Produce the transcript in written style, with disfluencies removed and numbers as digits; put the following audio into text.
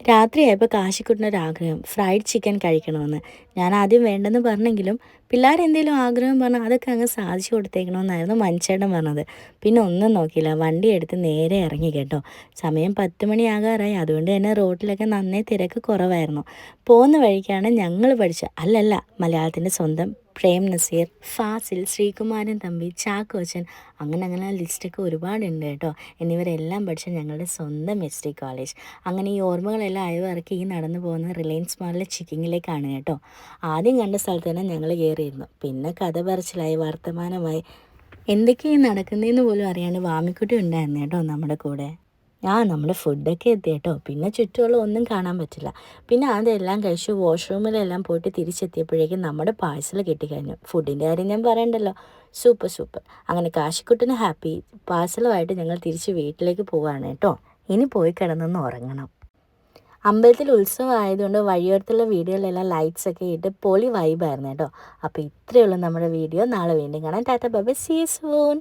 രാത്രിയായപ്പോൾ കാശിക്കുട്ടനൊരാഗ്രഹം fried chicken കഴിക്കണമെന്ന്. ഞാൻ ആദ്യം വേണ്ടെന്ന് പറഞ്ഞെങ്കിലും പിള്ളേരെന്തേലും ആഗ്രഹം പറഞ്ഞാൽ അതൊക്കെ അങ്ങ് സാധിച്ചു കൊടുത്തേക്കണമെന്നായിരുന്നു മനുച്ചേട്ടൻ പറഞ്ഞത്. പിന്നെ ഒന്നും നോക്കിയില്ല, വണ്ടി എടുത്ത് നേരെ ഇറങ്ങി കേട്ടോ. സമയം 10 മണിയാകാറായി. അതുകൊണ്ട് തന്നെ റോഡിലൊക്കെ നന്നേ തിരക്ക് കുറവായിരുന്നു. പോകുന്ന വഴിക്കാണ് ഞങ്ങൾ പഠിച്ച അല്ലല്ല മലയാളത്തിൻ്റെ സ്വന്തം പ്രേം നസീർ, ഫാസിൽ, ശ്രീകുമാരൻ തമ്പി, ചാക്കോച്ചൻ, അങ്ങനെ ലിസ്റ്റൊക്കെ ഒരുപാടുണ്ട് കേട്ടോ. എന്നിവരെല്ലാം പഠിച്ച ഞങ്ങളുടെ സ്വന്തം എസ് ടി കോളേജ്. അങ്ങനെ ഈ ഓർമ്മകളെല്ലാം അയവിറക്കി ഈ നടന്നു പോകുന്ന റിലയൻസ് മാളിലെ ചിക്കിങ്ങിലേക്കാണ് കേട്ടോ. ആദ്യം കണ്ട സ്ഥലത്ത് തന്നെ ഞങ്ങൾ കയറിയിരുന്നു. പിന്നെ കഥ പറച്ചിലായി, വർത്തമാനമായി, എന്തൊക്കെയാണ് നടക്കുന്നതെന്ന് പോലും അറിയാണ്ട് വാമിക്കുട്ടി ഉണ്ടായിരുന്നു കേട്ടോ നമ്മുടെ കൂടെ. നമ്മൾ ഫുഡൊക്കെ എത്തി കേട്ടോ. പിന്നെ ചുറ്റുമുള്ള ഒന്നും കാണാൻ പറ്റില്ല. പിന്നെ അതെല്ലാം കഴിച്ച് വാഷ്റൂമിലെല്ലാം പോയിട്ട് തിരിച്ചെത്തിയപ്പോഴേക്കും നമ്മുടെ പാഴ്സൽ കിട്ടിക്കഴിഞ്ഞു. ഫുഡിൻ്റെ കാര്യം ഞാൻ പറയണ്ടല്ലോ, സൂപ്പർ സൂപ്പർ. അങ്ങനെ കാശിക്കുട്ടന് ഹാപ്പി. പാഴ്സലുമായിട്ട് ഞങ്ങൾ തിരിച്ച് വീട്ടിലേക്ക് പോവുകയാണ് കേട്ടോ. ഇനി പോയി കിടന്നൊന്ന് ഉറങ്ങണം. അമ്പലത്തിൽ ഉത്സവം ആയതുകൊണ്ട് വഴിയോരത്തുള്ള വീഡിയോയിലെല്ലാം ലൈറ്റ്സ് ഒക്കെ ഇട്ട് പൊളി വൈബായിരുന്നു കേട്ടോ. അപ്പോൾ ഇത്രയേ ഉള്ളൂ നമ്മുടെ വീഡിയോ. നാളെ വീണ്ടും കാണാം. Tata bye bye, see you soon.